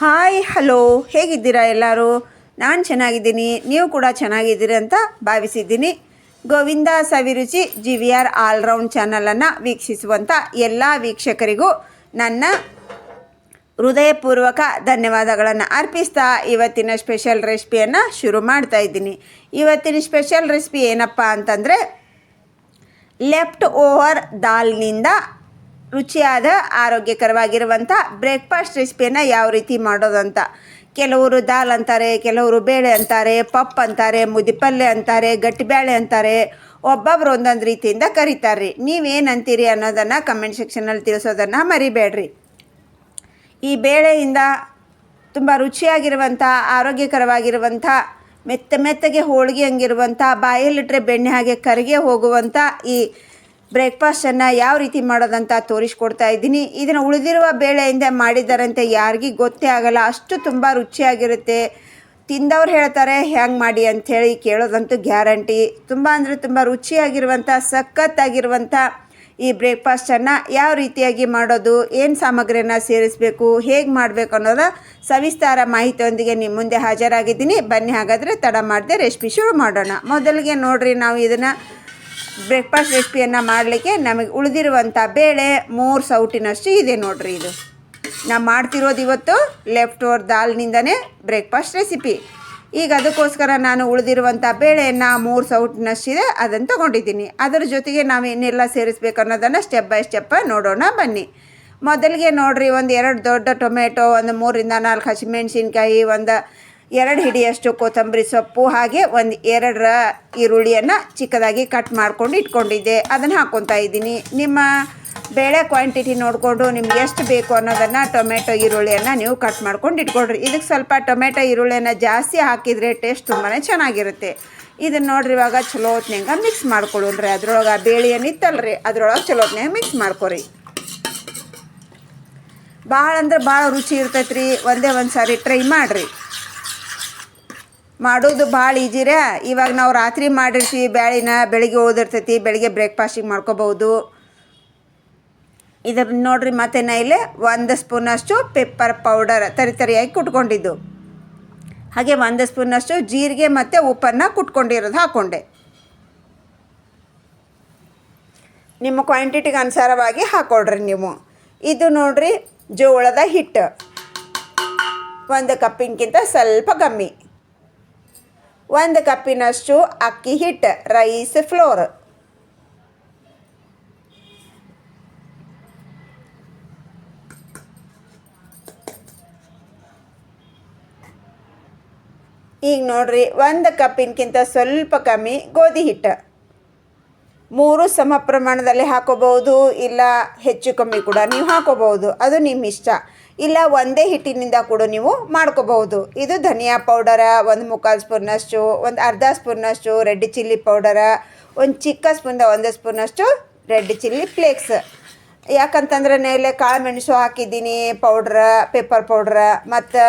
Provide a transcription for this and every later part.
Hi hello, ಹೇಗಿದ್ದೀರಾ ಎಲ್ಲರೂ? ನಾನು ಚೆನ್ನಾಗಿದ್ದೀನಿ, ನೀವು ಕೂಡ ಚೆನ್ನಾಗಿದ್ದೀರಿ ಅಂತ ಭಾವಿಸಿದ್ದೀನಿ. ಗೋವಿಂದ ಸವಿರುಚಿ GVR ಆಲ್ರೌಂಡ್ ಚಾನಲನ್ನು ವೀಕ್ಷಿಸುವಂಥ ಎಲ್ಲ ವೀಕ್ಷಕರಿಗೂ ನನ್ನ ಹೃದಯಪೂರ್ವಕ ಧನ್ಯವಾದಗಳನ್ನು ಅರ್ಪಿಸ್ತಾ ಇವತ್ತಿನ ಸ್ಪೆಷಲ್ ರೆಸಿಪಿಯನ್ನು ಶುರು ಮಾಡ್ತಾ ಇದ್ದೀನಿ. ಇವತ್ತಿನ ಸ್ಪೆಷಲ್ ರೆಸಿಪಿ ಏನಪ್ಪ ಅಂತಂದರೆ, ಲೆಫ್ಟ್ ಓವರ್ ದಾಲ್ನಿಂದ ರುಚಿಯಾದ ಆರೋಗ್ಯಕರವಾಗಿರುವಂಥ ಬ್ರೇಕ್ಫಾಸ್ಟ್ ರೆಸಿಪಿಯನ್ನು ಯಾವ ರೀತಿ ಮಾಡೋದಂತ. ಕೆಲವರು ದಾಲ್ ಅಂತಾರೆ, ಕೆಲವರು ಬೇಳೆ ಅಂತಾರೆ, ಪಪ್ಪು ಅಂತಾರೆ, ಮುದಿಪಲ್ಯ ಅಂತಾರೆ, ಗಟ್ಟಿಬೇಳೆ ಅಂತಾರೆ. ಒಬ್ಬೊಬ್ರು ಒಂದೊಂದು ರೀತಿಯಿಂದ ಕರೀತಾರೆ ರೀ. ನೀವೇನು ಅಂತೀರಿ ಅನ್ನೋದನ್ನು ಕಮೆಂಟ್ ಸೆಕ್ಷನಲ್ಲಿ ತಿಳಿಸೋದನ್ನು ಮರಿಬೇಡ್ರಿ. ಈ ಬೇಳೆಯಿಂದ ತುಂಬ ರುಚಿಯಾಗಿರುವಂಥ, ಆರೋಗ್ಯಕರವಾಗಿರುವಂಥ, ಮೆತ್ತಗೆ ಹೋಳಿಗೆ ಹಂಗಿರುವಂಥ, ಬಾಯಲ್ಲಿಟ್ಟರೆ ಬೆಣ್ಣೆ ಹಾಗೆ ಕರಗೆ ಹೋಗುವಂಥ ಈ ಬ್ರೇಕ್ಫಾಸ್ಟನ್ನು ಯಾವ ರೀತಿ ಮಾಡೋದಂತ ತೋರಿಸ್ಕೊಡ್ತಾ ಇದ್ದೀನಿ. ಇದನ್ನು ಉಳಿದಿರುವ ಬೇಳೆಯಿಂದ ಮಾಡಿದ್ದಾರಂತೆ ಯಾರಿಗೂ ಗೊತ್ತೇ ಆಗಲ್ಲ, ಅಷ್ಟು ತುಂಬ ರುಚಿಯಾಗಿರುತ್ತೆ. ತಿಂದವ್ರು ಹೇಳ್ತಾರೆ ಹ್ಯಾಂಗೆ ಮಾಡಿ ಅಂಥೇಳಿ, ಕೇಳೋದಂತೂ ಗ್ಯಾರಂಟಿ. ತುಂಬ ಅಂದರೆ ತುಂಬ ರುಚಿಯಾಗಿರುವಂಥ, ಸಖತ್ತಾಗಿರುವಂಥ ಈ ಬ್ರೇಕ್ಫಾಸ್ಟನ್ನು ಯಾವ ರೀತಿಯಾಗಿ ಮಾಡೋದು, ಏನು ಸಾಮಗ್ರಿಯನ್ನು ಸೇರಿಸಬೇಕು, ಹೇಗೆ ಮಾಡಬೇಕು ಅನ್ನೋದು ಸವಿಸ್ತಾರ ಮಾಹಿತಿಯೊಂದಿಗೆ ನಿಮ್ಮ ಮುಂದೆ ಹಾಜರಾಗಿದ್ದೀನಿ. ಬನ್ನಿ ಹಾಗಾದರೆ ತಡ ಮಾಡದೆ ರೆಸಿಪಿ ಶುರು ಮಾಡೋಣ. ಮೊದಲಿಗೆ ನೋಡಿರಿ, ನಾವು ಇದನ್ನು ಬ್ರೇಕ್ಫಾಸ್ಟ್ ರೆಸಿಪಿಯನ್ನು ಮಾಡಲಿಕ್ಕೆ ನಮಗೆ ಉಳಿದಿರುವಂಥ ಬೇಳೆ 3 ಸೌಟಿನಷ್ಟು ಇದೆ ನೋಡಿರಿ. ಇದು ನಾವು ಮಾಡ್ತಿರೋದು ಇವತ್ತು ಲೆಫ್ಟ್ ಓವರ್ ದಾಲ್ನಿಂದನೇ ಬ್ರೇಕ್ಫಾಸ್ಟ್ ರೆಸಿಪಿ. ಈಗ ಅದಕ್ಕೋಸ್ಕರ ನಾನು ಉಳಿದಿರುವಂಥ ಬೇಳೆಯನ್ನು 3 ಸೌಟಿನಷ್ಟಿದೆ, ಅದನ್ನು ತೊಗೊಂಡಿದ್ದೀನಿ. ಅದರ ಜೊತೆಗೆ ನಾವು ಏನೆಲ್ಲ ಸೇರಿಸ್ಬೇಕು ಅನ್ನೋದನ್ನು ಸ್ಟೆಪ್ ಬೈ ಸ್ಟೆಪ್ ನೋಡೋಣ ಬನ್ನಿ. ಮೊದಲಿಗೆ ನೋಡಿರಿ, ಒಂದು 2 ದೊಡ್ಡ ಟೊಮೆಟೊ, ಒಂದು 3ರಿಂದ 4 ಹಸಿಮೆಣಸಿನ್ಕಾಯಿ, ಒಂದು 2 ಹಿಡಿಯಷ್ಟು ಕೊತ್ತಂಬರಿ ಸೊಪ್ಪು, ಹಾಗೆ ಒಂದು 2 ಈರುಳ್ಳಿಯನ್ನು ಚಿಕ್ಕದಾಗಿ ಕಟ್ ಮಾಡ್ಕೊಂಡು ಇಟ್ಕೊಂಡಿದ್ದೆ, ಅದನ್ನು ಹಾಕ್ಕೊತಾ ಇದ್ದೀನಿ. ನಿಮ್ಮ ಬೇಳೆ ಕ್ವಾಂಟಿಟಿ ನೋಡಿಕೊಂಡು ನಿಮ್ಗೆ ಎಷ್ಟು ಬೇಕು ಅನ್ನೋದನ್ನು ಟೊಮೆಟೊ ಈರುಳ್ಳಿಯನ್ನು ನೀವು ಕಟ್ ಮಾಡ್ಕೊಂಡು ಇಟ್ಕೊಳ್ರಿ. ಇದಕ್ಕೆ ಸ್ವಲ್ಪ ಟೊಮೆಟೊ ಈರುಳ್ಳಿಯನ್ನು ಜಾಸ್ತಿ ಹಾಕಿದರೆ ಟೇಸ್ಟ್ ತುಂಬಾ ಚೆನ್ನಾಗಿರುತ್ತೆ. ಇದನ್ನು ನೋಡ್ರಿ, ಇವಾಗ ಚಲೋ ಹೊತ್ನಾಗ ಮಿಕ್ಸ್ ಮಾಡ್ಕೊಳ್ಳೋಣ್ರಿ. ಅದ್ರೊಳಗೆ ಬೇಳೆ ಏನಿತ್ತಲ್ರಿ ಅದ್ರೊಳಗೆ ಚಲೋ ಹೊತ್ನಾಗ ಮಿಕ್ಸ್ ಮಾಡ್ಕೊರಿ. ಭಾಳ ಅಂದ್ರೆ ಭಾಳ ರುಚಿ ಇರ್ತೈತೆ ರೀ. ಒಂದೇ ಒಂದು ಸಾರಿ ಟ್ರೈ ಮಾಡಿರಿ. ಮಾಡೋದು ಭಾಳ ಈಜಿರೇ. ಇವಾಗ ನಾವು ರಾತ್ರಿ ಮಾಡಿರ್ತೀವಿ ಬೇಳೆನ, ಬೆಳಿಗ್ಗೆ ಉಳಿದಿರ್ತೈತಿ, ಬೆಳಿಗ್ಗೆ ಬ್ರೇಕ್ಫಾಸ್ಟಿಗೆ ಮಾಡ್ಕೋಬೋದು. ಇದನ್ನು ನೋಡಿರಿ, ಮತ್ತೆ ನಾ ಇಲ್ಲಿ 1 ಸ್ಪೂನಷ್ಟು ಪೆಪ್ಪರ್ ಪೌಡರ್ ತರಿಯಾಗಿ ಕುಟ್ಕೊಂಡಿದ್ದು, ಹಾಗೆ 1 ಸ್ಪೂನಷ್ಟು ಜೀರಿಗೆ ಮತ್ತು ಉಪ್ಪನ್ನು ಕುಟ್ಕೊಂಡಿರೋದು ಹಾಕ್ಕೊಂಡೆ. ನಿಮ್ಮ ಕ್ವಾಂಟಿಟಿಗೆ ಅನುಸಾರವಾಗಿ ಹಾಕ್ಕೊಳ್ರಿ ನೀವು. ಇದು ನೋಡಿರಿ, ಜೋಳದ ಹಿಟ್ಟು 1 ಕಪ್ಪಿನಕ್ಕಿಂತ ಸ್ವಲ್ಪ ಕಮ್ಮಿ. 1 ಕಪ್ಪಿನಷ್ಟು ಅಕ್ಕಿ ಹಿಟ್ಟು, ರೈಸ್ ಫ್ಲೋರ್. ಈಗ ನೋಡ್ರಿ, 1 ಕಪ್ಪಿನಕ್ಕಿಂತ ಸ್ವಲ್ಪ ಕಮ್ಮಿ ಗೋಧಿ ಹಿಟ್ಟು. 3 ಸಮ ಪ್ರಮಾಣದಲ್ಲಿ ಹಾಕೋಬಹುದು, ಇಲ್ಲ ಹೆಚ್ಚು ಕಮ್ಮಿ ಕೂಡ ನೀವು ಹಾಕೋಬಹುದು, ಅದು ನಿಮ್ಮ ಇಷ್ಟ. ಇಲ್ಲ ಒಂದೇ ಹಿಟ್ಟಿನಿಂದ ಕೂಡ ನೀವು ಮಾಡ್ಕೋಬಹುದು. ಇದು ಧನಿಯಾ ಪೌಡರ 1/4 ಸ್ಪೂನಷ್ಟು, ಒಂದು ಅರ್ಧ ಸ್ಪೂನಷ್ಟು ರೆಡ್ ಚಿಲ್ಲಿ ಪೌಡರ, ಒಂದು ಚಿಕ್ಕ ಸ್ಪೂನ್ದ 1 ಸ್ಪೂನಷ್ಟು ರೆಡ್ ಚಿಲ್ಲಿ ಫ್ಲೇಕ್ಸ್. ಯಾಕಂತಂದ್ರೆ ಮೇಲೆ ಕಾಳು ಮೆಣಸು ಹಾಕಿದ್ದೀನಿ ಪೌಡ್ರ, ಪೆಪ್ಪರ್ ಪೌಡ್ರ, ಮತ್ತು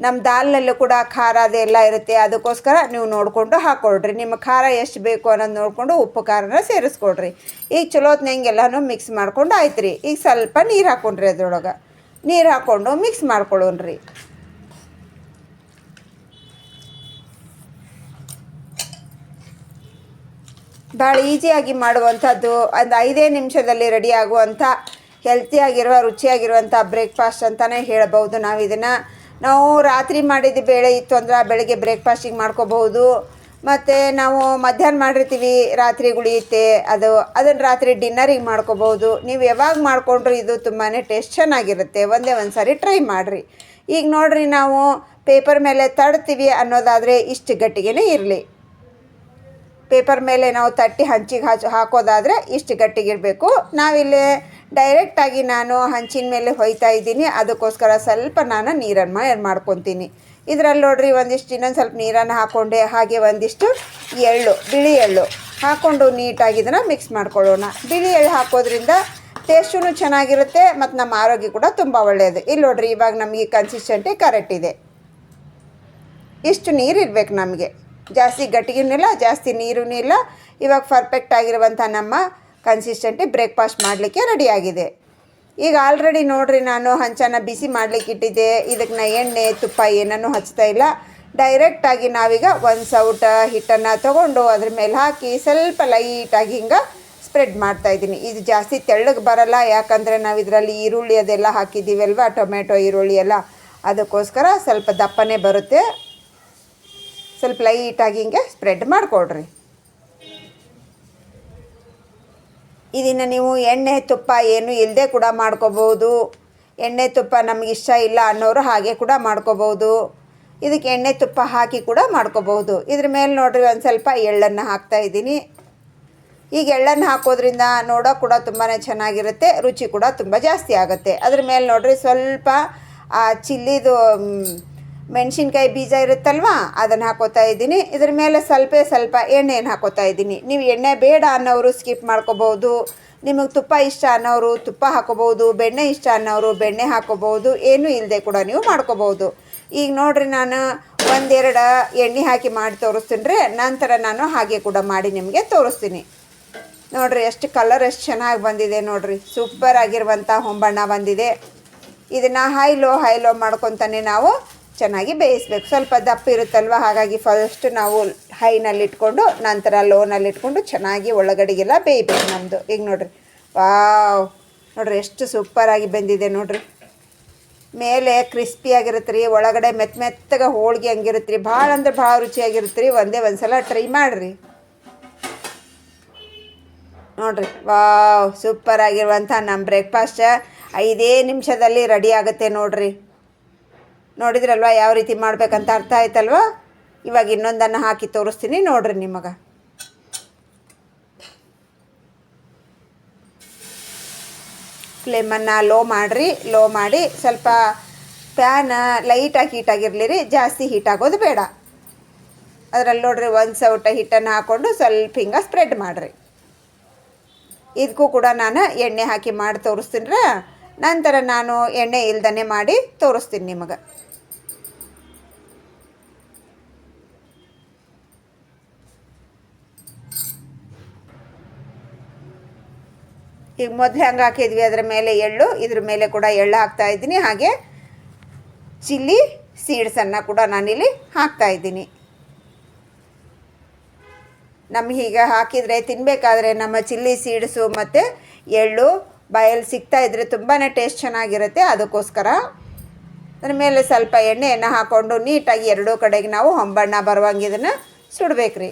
ನಮ್ಮ ದಾಲ್ನಲ್ಲೂ ಕೂಡ ಖಾರ ಅದೆಲ್ಲ ಇರುತ್ತೆ. ಅದಕ್ಕೋಸ್ಕರ ನೀವು ನೋಡಿಕೊಂಡು ಹಾಕ್ಕೊಳ್ರಿ. ನಿಮ್ಮ ಖಾರ ಎಷ್ಟು ಬೇಕು ಅನ್ನೋದು ನೋಡಿಕೊಂಡು ಉಪ್ಪು ಖಾರನ ಸೇರಿಸ್ಕೊಳ್ರಿ. ಈಗ ಚಲೋ ಹೊತ್ನಾಗ ಎಲ್ಲನೂ ಮಿಕ್ಸ್ ಮಾಡ್ಕೊಂಡು ಆಯ್ತು ರೀ. ಈಗ ಸ್ವಲ್ಪ ನೀರು ಹಾಕ್ಕೊಂಡ್ರಿ, ಅದ್ರೊಳಗೆ ನೀರು ಹಾಕ್ಕೊಂಡು ಮಿಕ್ಸ್ ಮಾಡ್ಕೊಳ್ಳೋಣ್ರಿ. ಭಾಳ ಈಸಿಯಾಗಿ ಮಾಡುವಂಥದ್ದು, ಒಂದು 5 ನಿಮಿಷದಲ್ಲಿ ರೆಡಿ ಆಗುವಂಥ ಹೆಲ್ತಿಯಾಗಿರುವ, ರುಚಿಯಾಗಿರುವಂಥ ಬ್ರೇಕ್ಫಾಸ್ಟ್ ಅಂತಲೇ ಹೇಳ್ಬೋದು. ನಾವು ರಾತ್ರಿ ಮಾಡಿದ ಬೇಳೆ ಇತ್ತು ಅಂದ್ರೆ ಬೆಳಗ್ಗೆ ಬ್ರೇಕ್ಫಾಸ್ಟಿಗೆ ಮಾಡ್ಕೋಬಹುದು. ಮತ್ತು ನಾವು ಮಧ್ಯಾಹ್ನ ಮಾಡಿರ್ತೀವಿ, ರಾತ್ರಿ ಉಳಿಯುತ್ತೆ, ಅದನ್ನು ರಾತ್ರಿ ಡಿನ್ನರಿಗೆ ಮಾಡ್ಕೋಬೋದು. ನೀವು ಯಾವಾಗ ಮಾಡಿಕೊಂಡ್ರು ಇದು ತುಂಬಾ ಟೇಸ್ಟ್ ಚೆನ್ನಾಗಿರುತ್ತೆ. ಒಂದೇ ಒಂದು ಸಾರಿ ಟ್ರೈ ಮಾಡಿರಿ. ಈಗ ನೋಡಿರಿ, ನಾವು ಪೇಪರ್ ಮೇಲೆ ತಡ್ತೀವಿ ಅನ್ನೋದಾದರೆ ಇಷ್ಟು ಗಟ್ಟಿಗೆ ಇರಲಿ. ಪೇಪರ್ ಮೇಲೆ ನಾವು ತಟ್ಟಿ ಹಂಚಿಗೆ ಹಾಕೋದಾದರೆ ಇಷ್ಟು ಗಟ್ಟಿಗಿರಬೇಕು. ನಾವಿಲ್ಲಿ ಡೈರೆಕ್ಟಾಗಿ ನಾನು ಹಂಚಿನ ಮೇಲೆ ಹೊಯ್ತಾ ಇದ್ದೀನಿ, ಅದಕ್ಕೋಸ್ಕರ ಸ್ವಲ್ಪ ನಾನು ನೀರನ್ನು ಮಾಡ್ಕೊತೀನಿ. ಇದರಲ್ಲಿ ನೋಡಿರಿ, ಇನ್ನೊಂದು ಸ್ವಲ್ಪ ನೀರನ್ನು ಹಾಕ್ಕೊಂಡೆ, ಹಾಗೆ ಒಂದಿಷ್ಟು ಎಳ್ಳು, ಬಿಳಿ ಎಳ್ಳು ಹಾಕ್ಕೊಂಡು ನೀಟಾಗಿ ಇದನ್ನು ಮಿಕ್ಸ್ ಮಾಡ್ಕೊಳ್ಳೋಣ. ಬಿಳಿ ಎಳ್ಳು ಹಾಕೋದ್ರಿಂದ ಟೇಸ್ಟೂ ಚೆನ್ನಾಗಿರುತ್ತೆ ಮತ್ತು ನಮ್ಮ ಆರೋಗ್ಯ ಕೂಡ ತುಂಬ ಒಳ್ಳೆಯದು. ಇಲ್ಲಿ ನೋಡಿರಿ, ಇವಾಗ ನಮಗೆ ಕನ್ಸಿಸ್ಟೆಂಟಿ ಕರೆಕ್ಟ್ ಇದೆ. ಇಷ್ಟು ನೀರು ಇರಬೇಕು ನಮಗೆ, ಜಾಸ್ತಿ ಗಟ್ಟಿಗೂ ಇಲ್ಲ, ಜಾಸ್ತಿ ನೀರೂ ಇಲ್ಲ. ಇವಾಗ ಪರ್ಫೆಕ್ಟ್ ಆಗಿರುವಂಥ ನಮ್ಮ ಕನ್ಸಿಸ್ಟೆಂಟಿ ಬ್ರೇಕ್ಫಾಸ್ಟ್ ಮಾಡಲಿಕ್ಕೆ ರೆಡಿಯಾಗಿದೆ. ಈಗ ಆಲ್ರೆಡಿ ನೋಡಿರಿ ನಾನು ಹಂಚನ ಬಿಸಿ ಮಾಡಲಿಕ್ಕೆ ಇಟ್ಟಿದ್ದೆ. ಇದಕ್ಕೆ ನಾ ಎಣ್ಣೆ ತುಪ್ಪ ಏನನ್ನೂ ಹಚ್ತಾ ಇಲ್ಲ. ಡೈರೆಕ್ಟಾಗಿ ನಾವೀಗ ಒಂದು ಸೌಟ ಹಿಟ್ಟನ್ನು ತೊಗೊಂಡು ಅದ್ರ ಮೇಲೆ ಹಾಕಿ ಸ್ವಲ್ಪ ಲೈಟಾಗಿ ಹಿಂಗೆ ಸ್ಪ್ರೆಡ್ ಮಾಡ್ತಾಯಿದ್ದೀನಿ. ಇದು ಜಾಸ್ತಿ ತೆಳ್ಳಗೆ ಬರಲ್ಲ, ಯಾಕಂದರೆ ನಾವು ಇದರಲ್ಲಿ ಈರುಳ್ಳಿ ಅದೆಲ್ಲ ಹಾಕಿದ್ದೀವಲ್ವ, ಟೊಮೆಟೊ ಈರುಳ್ಳಿ ಎಲ್ಲ, ಅದಕ್ಕೋಸ್ಕರ ಸ್ವಲ್ಪ ದಪ್ಪನೇ ಬರುತ್ತೆ. ಸ್ವಲ್ಪ ಲೈಟಾಗಿ ಹಿಂಗೆ ಸ್ಪ್ರೆಡ್ ಮಾಡಿಕೊಡ್ರಿ. ಇದನ್ನು ನೀವು ಎಣ್ಣೆ ತುಪ್ಪ ಏನು ಇಲ್ಲದೆ ಕೂಡ ಮಾಡ್ಕೋಬೋದು. ಎಣ್ಣೆ ತುಪ್ಪ ನಮಗೆ ಇಷ್ಟ ಇಲ್ಲ ಅನ್ನೋರು ಹಾಗೆ ಕೂಡ ಮಾಡ್ಕೋಬೋದು. ಇದಕ್ಕೆ ಎಣ್ಣೆ ತುಪ್ಪ ಹಾಕಿ ಕೂಡ ಮಾಡ್ಕೋಬೋದು. ಇದ್ರ ಮೇಲೆ ನೋಡಿರಿ ಒಂದು ಸ್ವಲ್ಪ ಎಳ್ಳನ್ನು ಹಾಕ್ತಾಯಿದ್ದೀನಿ. ಈಗ ಎಳ್ಳನ್ನು ಹಾಕೋದ್ರಿಂದ ನೋಡೋಕೆ ಕೂಡ ತುಂಬಾ ಚೆನ್ನಾಗಿರುತ್ತೆ, ರುಚಿ ಕೂಡ ತುಂಬ ಜಾಸ್ತಿ ಆಗುತ್ತೆ. ಅದ್ರ ಮೇಲೆ ನೋಡಿರಿ ಸ್ವಲ್ಪ ಚಿಲ್ಲಿದು ಮೆಣಸಿನ್ಕಾಯಿ ಬೀಜ ಇರುತ್ತಲ್ವ, ಅದನ್ನು ಹಾಕೋತಾ ಇದ್ದೀನಿ. ಇದ್ರ ಮೇಲೆ ಸ್ವಲ್ಪ ಎಣ್ಣೆಯನ್ನು ಹಾಕೋತಾ ಇದ್ದೀನಿ. ನೀವು ಎಣ್ಣೆ ಬೇಡ ಅನ್ನೋರು ಸ್ಕಿಪ್ ಮಾಡ್ಕೋಬೋದು. ನಿಮಗೆ ತುಪ್ಪ ಇಷ್ಟ ಅನ್ನೋರು ತುಪ್ಪ ಹಾಕೋಬೋದು, ಬೆಣ್ಣೆ ಇಷ್ಟ ಅನ್ನೋರು ಬೆಣ್ಣೆ ಹಾಕೋಬೋದು, ಏನೂ ಇಲ್ಲದೆ ಕೂಡ ನೀವು ಮಾಡ್ಕೋಬೋದು. ಈಗ ನೋಡಿರಿ ನಾನು ಒಂದೆರಡು ಎಣ್ಣೆ ಹಾಕಿ ಮಾಡಿ ತೋರಿಸ್ತೀನಿ ರೀ. ನಂತರ ನಾನು ಹಾಗೆ ಕೂಡ ಮಾಡಿ ನಿಮಗೆ ತೋರಿಸ್ತೀನಿ. ನೋಡಿರಿ ಎಷ್ಟು ಕಲರ್ ಎಷ್ಟು ಚೆನ್ನಾಗಿ ಬಂದಿದೆ ನೋಡಿರಿ, ಸೂಪರ್ ಆಗಿರುವಂಥ ಹೊಂಬಣ್ಣ ಬಂದಿದೆ. ಇದನ್ನು ಹೈ ಲೋ ಮಾಡ್ಕೊತಾನೆ ನಾವು ಚೆನ್ನಾಗಿ ಬೇಯಿಸ್ಬೇಕು. ಸ್ವಲ್ಪ ದಪ್ಪ ಇರುತ್ತಲ್ವ, ಹಾಗಾಗಿ ಫಸ್ಟ್ ನಾವು ಹೈನಲ್ಲಿಟ್ಕೊಂಡು ನಂತರ ಲೋನಲ್ಲಿಟ್ಕೊಂಡು ಚೆನ್ನಾಗಿ ಒಳಗಡೆಗೆಲ್ಲ ಬೇಯಬೇಕು ನಮ್ಮದು. ಈಗ ನೋಡಿರಿ, ವಾವ್, ನೋಡಿರಿ ಎಷ್ಟು ಸೂಪರಾಗಿ ಬೆಂದಿದೆ ನೋಡಿರಿ. ಮೇಲೆ ಕ್ರಿಸ್ಪಿಯಾಗಿರುತ್ತೆ ರೀ, ಒಳಗಡೆ ಮೆತ್ತಗೆ ಹೋಳಿಗೆ ಹಂಗಿರುತ್ತೆ ರೀ. ಭಾಳ ಅಂದ್ರೆ ಭಾಳ ರುಚಿಯಾಗಿರುತ್ತೆ ರೀ. ಒಂದು ಸಲ ಟ್ರೈ ಮಾಡಿರಿ ನೋಡಿರಿ. ವಾವ್, ಸೂಪರಾಗಿರುವಂಥ ನಮ್ಮ ಬ್ರೇಕ್ಫಾಸ್ಟ್ 5 ನಿಮಿಷದಲ್ಲಿ ರೆಡಿ ಆಗುತ್ತೆ ನೋಡಿರಿ. ನೋಡಿದ್ರಲ್ವ ಯಾವ ರೀತಿ ಮಾಡಬೇಕಂತ ಅರ್ಥ ಆಯ್ತಲ್ವ. ಇವಾಗ ಇನ್ನೊಂದನ್ನು ಹಾಕಿ ತೋರಿಸ್ತೀನಿ ನೋಡಿರಿ ನಿಮಗೆ. ಫ್ಲೇಮನ್ನು ಲೋ ಮಾಡಿರಿ. ಲೋ ಮಾಡಿ ಸ್ವಲ್ಪ ಪ್ಯಾನ್ ಲೈಟಾಗಿ ಹೀಟಾಗಿರಲಿ ರೀ, ಜಾಸ್ತಿ ಹೀಟ್ ಆಗೋದು ಬೇಡ. ಅದರಲ್ಲಿ ನೋಡಿರಿ ಒಂದು ಸೌಟ ಹಿಟ್ಟನ್ನು ಹಾಕ್ಕೊಂಡು ಸ್ವಲ್ಪ ಹಿಂಗೆ ಸ್ಪ್ರೆಡ್ ಮಾಡಿರಿ. ಇದಕ್ಕೂ ಕೂಡ ನಾನು ಎಣ್ಣೆ ಹಾಕಿ ಮಾಡಿ ತೋರಿಸ್ತೀನಿ ರೀ. ನಂತರ ನಾನು ಎಣ್ಣೆ ಇಲ್ದೇ ಮಾಡಿ ತೋರಿಸ್ತೀನಿ ನಿಮಗೆ. ಈಗ ಮೊದಲು ಹೆಂಗೆ ಹಾಕಿದ್ವಿ ಅದರ ಮೇಲೆ ಎಳ್ಳು, ಇದ್ರ ಮೇಲೆ ಕೂಡ ಎಳ್ಳು ಹಾಕ್ತಾಯಿದ್ದೀನಿ. ಹಾಗೆ ಚಿಲ್ಲಿ ಸೀಡ್ಸನ್ನು ಕೂಡ ನಾನಿಲ್ಲಿ ಹಾಕ್ತಾಯಿದ್ದೀನಿ. ನಮಗೆ ಹೀಗೆ ಹಾಕಿದರೆ ತಿನ್ನಬೇಕಾದ್ರೆ ನಮ್ಮ ಚಿಲ್ಲಿ ಸೀಡ್ಸು ಮತ್ತು ಎಳ್ಳು ಬಾಯಲ್ಲಿ ಸಿಗ್ತಾಯಿದ್ರೆ ತುಂಬಾ ಟೇಸ್ಟ್ ಚೆನ್ನಾಗಿರುತ್ತೆ. ಅದಕ್ಕೋಸ್ಕರ ಅದ್ರ ಮೇಲೆ ಸ್ವಲ್ಪ ಎಣ್ಣೆಯನ್ನು ಹಾಕ್ಕೊಂಡು ನೀಟಾಗಿ ಎರಡೂ ಕಡೆಗೆ ನಾವು ಹೊಂಬಣ್ಣ ಬರುವಂಗೆ ಇದನ್ನು ಸುಡಬೇಕ್ರಿ.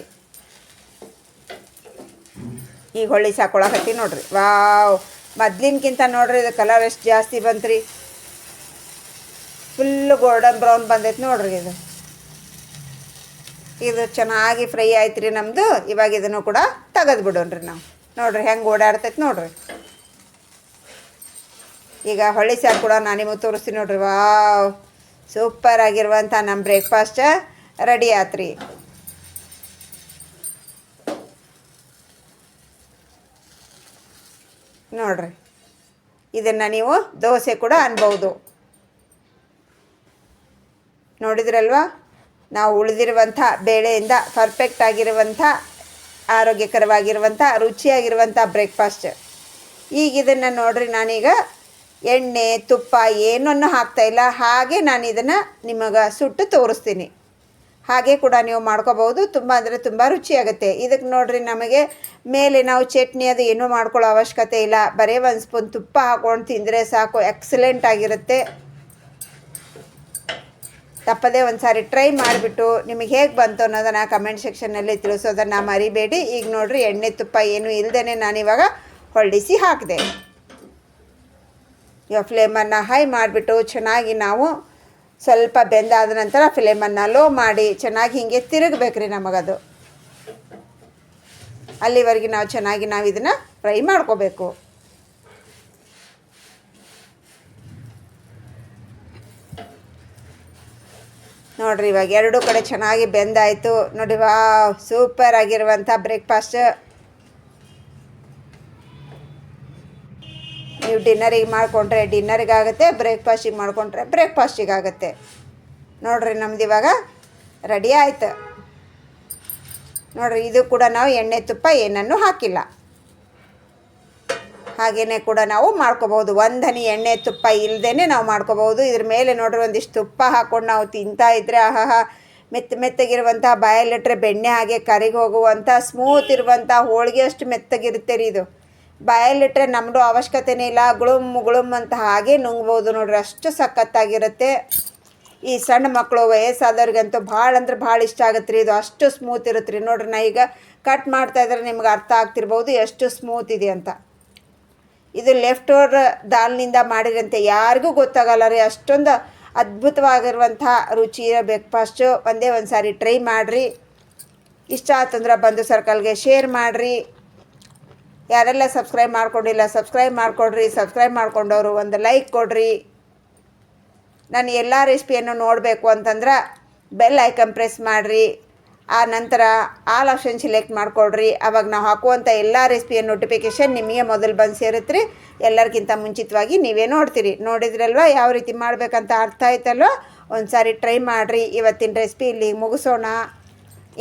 ಈಗ ಹೊಳ್ಳಿ ಸಾಕೊಳಕತ್ತಿ ನೋಡಿರಿ. ವಾವ್, ಮೊದ್ಲಿನಕ್ಕಿಂತ ನೋಡಿರಿ ಇದು ಕಲರ್ ಎಷ್ಟು ಜಾಸ್ತಿ ಬಂತು ರೀ. ಫುಲ್ಲು ಗೋಲ್ಡನ್ ಬ್ರೌನ್ ಬಂದೈತೆ ನೋಡಿರಿ. ಇದು ಚೆನ್ನಾಗಿ ಫ್ರೈ ಆಯ್ತು ರೀ ನಮ್ಮದು. ಇವಾಗ ಇದನ್ನು ಕೂಡ ತೆಗೆದು ಬಿಡೋಣ್ರಿ ನಾವು. ನೋಡಿರಿ ಹೆಂಗೆ ಓಡಾಡ್ತೈತೆ ನೋಡಿರಿ. ಈಗ ಹೊಳ್ಳಿ ಸಾರು ಕೂಡ ನಾನು ನಿಮಗೆ ತೋರಿಸ್ತೀನಿ ನೋಡಿರಿ. ವಾವ್, ಸೂಪರ್ ಆಗಿರುವಂಥ ನಮ್ಮ ಬ್ರೇಕ್ಫಾಸ್ಟ್ ರೆಡಿ ಆತ್ರಿ. ನೋಡಿರಿ, ಇದನ್ನು ನೀವು ದೋಸೆ ಕೂಡ ಅನ್ಬೋದು. ನೋಡಿದ್ರಲ್ವ, ನಾವು ಉಳಿದಿರುವಂಥ ಬೇಳೆಯಿಂದ ಪರ್ಫೆಕ್ಟ್ ಆಗಿರುವಂಥ ಆರೋಗ್ಯಕರವಾಗಿರುವಂಥ ರುಚಿಯಾಗಿರುವಂಥ ಬ್ರೇಕ್ಫಾಸ್ಟ್. ಈಗ ಇದನ್ನು ನೋಡಿರಿ, ನಾನೀಗ ಎಣ್ಣೆ ತುಪ್ಪ ಏನನ್ನು ಹಾಕ್ತಾಯಿಲ್ಲ, ಹಾಗೆ ನಾನು ಇದನ್ನು ನಿಮಗೆ ಸುಟ್ಟು ತೋರಿಸ್ತೀನಿ. ಹಾಗೆ ಕೂಡ ನೀವು ಮಾಡ್ಕೋಬೋದು. ತುಂಬ ಅಂದರೆ ತುಂಬ ರುಚಿಯಾಗುತ್ತೆ. ಇದಕ್ಕೆ ನೋಡಿರಿ, ನಮಗೆ ಮೇಲೆ ನಾವು ಚಟ್ನಿ ಅದು ಏನೂ ಮಾಡ್ಕೊಳ್ಳೋ ಅವಶ್ಯಕತೆ ಇಲ್ಲ. ಬರೀ 1 ಸ್ಪೂನ್ ತುಪ್ಪ ಹಾಕ್ಕೊಂಡು ತಿಂದರೆ ಸಾಕು, ಎಕ್ಸಲೆಂಟ್ ಆಗಿರುತ್ತೆ. ತಪ್ಪದೇ ಒಂದು ಸಾರಿ ಟ್ರೈ ಮಾಡಿಬಿಟ್ಟು ನಿಮಗೆ ಹೇಗೆ ಬಂತು ಅನ್ನೋದನ್ನು ಕಮೆಂಟ್ ಸೆಕ್ಷನ್ನಲ್ಲಿ ತಿಳಿಸೋದನ್ನು ಮರಿಬೇಡಿ. ಈಗ ನೋಡಿರಿ, ಎಣ್ಣೆ ತುಪ್ಪ ಏನೂ ಇಲ್ಲದೇ ನಾನಿವಾಗ ಹೊಳ್ಳಿಸಿ ಹಾಕಿದೆ. ಇವಾಗ ಫ್ಲೇಮನ್ನು ಹೈ ಮಾಡಿಬಿಟ್ಟು ಚೆನ್ನಾಗಿ ನಾವು ಸ್ವಲ್ಪ ಬೆಂದಾದ ನಂತರ ಫ್ಲೇಮನ್ನು ಲೋ ಮಾಡಿ ಚೆನ್ನಾಗಿ ಹೀಗೆ ತಿರುಗಬೇಕ್ರಿ ನಮಗದು. ಅಲ್ಲಿವರೆಗೆ ನಾವು ಚೆನ್ನಾಗಿ ಇದನ್ನು ಫ್ರೈ ಮಾಡ್ಕೋಬೇಕು. ನೋಡಿರಿ, ಇವಾಗ ಎರಡೂ ಕಡೆ ಚೆನ್ನಾಗಿ ಬೆಂದಾಯಿತು ನೋಡಿ. ವಾವ್, ಸೂಪರ್ ಆಗಿರುವಂಥ ಬ್ರೇಕ್ಫಾಸ್ಟ್. ನೀವು ಡಿನ್ನರಿಗೆ ಮಾಡಿಕೊಂಡ್ರೆ ಡಿನ್ನರಿಗಾಗುತ್ತೆ, ಬ್ರೇಕ್ಫಾಸ್ಟಿಗೆ ಮಾಡಿಕೊಂಡ್ರೆ ಬ್ರೇಕ್ಫಾಸ್ಟಿಗಾಗುತ್ತೆ. ನೋಡಿರಿ, ನಮ್ದು ಇವಾಗ ರೆಡಿ ಆಯ್ತು ನೋಡಿರಿ. ಇದು ಕೂಡ ನಾವು ಎಣ್ಣೆ ತುಪ್ಪ ಏನನ್ನೂ ಹಾಕಿಲ್ಲ. ಹಾಗೆಯೇ ಕೂಡ ನಾವು ಮಾಡ್ಕೋಬೋದು. ಒಂದು ಹನಿ ಎಣ್ಣೆ ತುಪ್ಪ ಇಲ್ಲದೇ ನಾವು ಮಾಡ್ಕೋಬೋದು. ಇದ್ರ ಮೇಲೆ ನೋಡ್ರಿ ಒಂದಿಷ್ಟು ತುಪ್ಪ ಹಾಕ್ಕೊಂಡು ನಾವು ತಿಂತಾ ಇದ್ದರೆ ಆಹಾ ಮೆತ್ತಗಿರುವಂಥ ಬಾಯಲ್ಲಿಟ್ಟರೆ ಬೆಣ್ಣೆ ಹಾಗೆ ಕರಿಗೆ ಹೋಗುವಂಥ ಸ್ಮೂತ್ ಇರುವಂಥ ಹೋಳಿಗೆ ಅಷ್ಟು ಮೆತ್ತಗಿರುತ್ತೆ ರೀ ಇದು. ಬಾಯಲ್ಲಿಟ್ಟರೆ ನಮ್ಮದು ಅವಶ್ಯಕತೆನೇ ಇಲ್ಲ, ಗುಳುಮ್ ಅಂತ ಹಾಗೆ ನುಂಗ್ಬೋದು ನೋಡ್ರಿ, ಅಷ್ಟು ಸಖತ್ತಾಗಿರುತ್ತೆ. ಈ ಸಣ್ಣ ಮಕ್ಕಳು ವಯಸ್ಸಾದವ್ರಿಗಂತೂ ಭಾಳ ಅಂದ್ರೆ ಭಾಳ ಇಷ್ಟ ಆಗುತ್ತೆ ರೀ ಇದು, ಅಷ್ಟು ಸ್ಮೂತ್ ಇರುತ್ತೆ ರೀ. ನೋಡ್ರಿ ನಾ ಈಗ ಕಟ್ ಮಾಡ್ತಾಯಿದ್ರೆ ನಿಮ್ಗೆ ಅರ್ಥ ಆಗ್ತಿರ್ಬೋದು ಎಷ್ಟು ಸ್ಮೂತ್ ಇದೆ ಅಂತ. ಇದು ಲೆಫ್ಟ್ ಓವರ್ ದಾಲ್ನಿಂದ ಮಾಡಿರಂತೆ ಯಾರಿಗೂ ಗೊತ್ತಾಗಲ್ಲ ರೀ, ಅಷ್ಟೊಂದು ಅದ್ಭುತವಾಗಿರುವಂಥ ರುಚಿ ಬ್ರೇಕ್ಫಾಸ್ಟು. ಒಂದೇ ಒಂದು ಸಾರಿ ಟ್ರೈ ಮಾಡಿರಿ. ಇಷ್ಟ ಆತಂದ್ರೆ ಬಂಧು ಸರ್ಕಲ್ಗೆ ಶೇರ್ ಮಾಡಿರಿ. ಯಾರೆಲ್ಲ ಸಬ್ಸ್ಕ್ರೈಬ್ ಮಾಡ್ಕೊಂಡಿಲ್ಲ ಸಬ್ಸ್ಕ್ರೈಬ್ ಮಾಡಿಕೊಡ್ರಿ. ಸಬ್ಸ್ಕ್ರೈಬ್ ಮಾಡ್ಕೊಂಡವರು ಒಂದು ಲೈಕ್ ಕೊಡ್ರಿ. ನಾನು ಎಲ್ಲ ರೆಸಿಪಿಯನ್ನು ನೋಡಬೇಕು ಅಂತಂದ್ರೆ ಬೆಲ್ ಐಕನ್ ಪ್ರೆಸ್ ಮಾಡಿರಿ. ಆ ನಂತರ ಆಲ್ ಆಪ್ಷನ್ ಸೆಲೆಕ್ಟ್ ಮಾಡಿಕೊಡ್ರಿ. ಆವಾಗ ನಾವು ಹಾಕುವಂಥ ಎಲ್ಲ ರೆಸಿಪಿಯ ನೋಟಿಫಿಕೇಷನ್ ನಿಮಗೆ ಮೊದಲು ಬಂದು ಸೇರುತ್ತೆ ರೀ. ಎಲ್ಲರಿಗಿಂತ ಮುಂಚಿತವಾಗಿ ನೀವೇ ನೋಡಿದ್ರಲ್ವ ಯಾವ ರೀತಿ ಮಾಡಬೇಕಂತ ಅರ್ಥ ಆಯ್ತಲ್ವ. ಒಂದು ಸಾರಿ ಟ್ರೈ ಮಾಡಿರಿ. ಇವತ್ತಿನ ರೆಸಿಪಿ ಇಲ್ಲಿ ಮುಗಿಸೋಣ,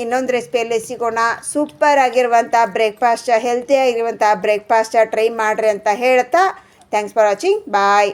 ಇನ್ನೊಂದು ರೆಸಿಪಿಯಲ್ಲಿ ಸಿಗೋಣ. ಸೂಪರ್ ಆಗಿರುವಂಥ ಬ್ರೇಕ್ಫಾಸ್ಟ್, ಹೆಲ್ತಿಯಾಗಿರುವಂಥ ಬ್ರೇಕ್ಫಾಸ್ಟ್ ಟ್ರೈ ಮಾಡಿರಿ ಅಂತ ಹೇಳ್ತಾ ಥ್ಯಾಂಕ್ಸ್ ಫಾರ್ ವಾಚಿಂಗ್. ಬಾಯ್.